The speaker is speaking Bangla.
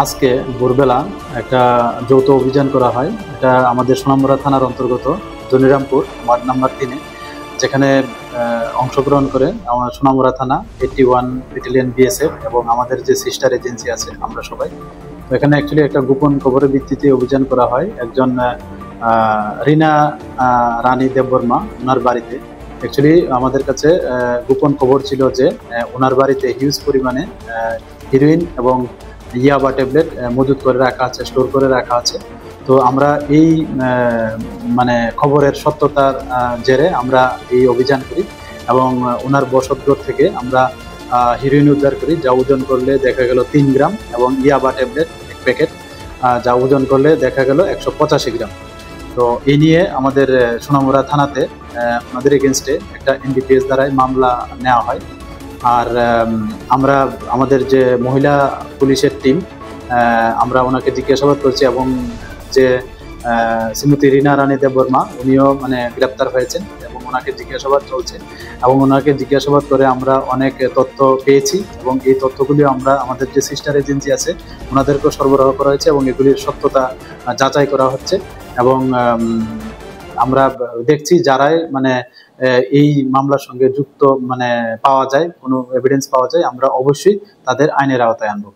আজকে ভোরবেলা একটা যৌথ অভিযান করা হয়। এটা আমাদের সোনামুড়া থানার অন্তর্গত ধনিরামপুর ওয়ার্ড নাম্বার 3-এ, যেখানে অংশগ্রহণ করে আমার সোনামুড়া থানা 81 ব্যাটালিয়ন বিএসএফ এবং আমাদের যে সিস্টার এজেন্সি আছে আমরা সবাই। তো এখানে অ্যাকচুয়ালি একটা গোপন খবরের ভিত্তিতে অভিযান করা হয় একজন রিনা রানী দেববর্মা ওনার বাড়িতে। অ্যাকচুয়ালি আমাদের কাছে গোপন খবর ছিল যে ওনার বাড়িতে হিউজ পরিমাণে হিরোইন এবং ইয়াবা ট্যাবলেট মজুত করে রাখা আছে, স্টোর করে রাখা আছে। তো আমরা এই মানে খবরের সত্যতার জেরে আমরা এই অভিযান করি এবং ওনার বসতঘর থেকে আমরা হিরোইন উদ্ধার করি, যা ওজন করলে দেখা গেল 3 গ্রাম, এবং ইয়াবা ট্যাবলেট 1 প্যাকেট, যা ওজন করলে দেখা গেল 185 গ্রাম। তো এই নিয়ে আমাদের সোনামুড়া থানাতে আমাদের এগেনস্টে একটা এনডিপিএস দ্বারাই মামলা নেওয়া হয়। আর আমরা আমাদের যে মহিলা পুলিশের টিম, আমরা ওনাকে জিজ্ঞাসাবাদ করছি এবং যে শ্রীমতী রিনা রানী দেববর্মা উনিও মানে গ্রেপ্তার হয়েছেন এবং ওনাকে জিজ্ঞাসাবাদ চলছে। এবং ওনাকে জিজ্ঞাসাবাদ করে আমরা অনেক তথ্য পেয়েছি এবং এই তথ্যগুলি আমরা আমাদের যে সিস্টার এজেন্সি আছে ওনাদেরকেও সরবরাহ করা হয়েছে এবং এগুলির সত্যতা যাচাই করা হচ্ছে। এবং আমরা দেখছি যারাই মানে এই মামলার সঙ্গে যুক্ত মানে পাওয়া যায়, কোনো এভিডেন্স পাওয়া যায়, আমরা অবশ্যই তাদের আইনের আওতায় আনবো।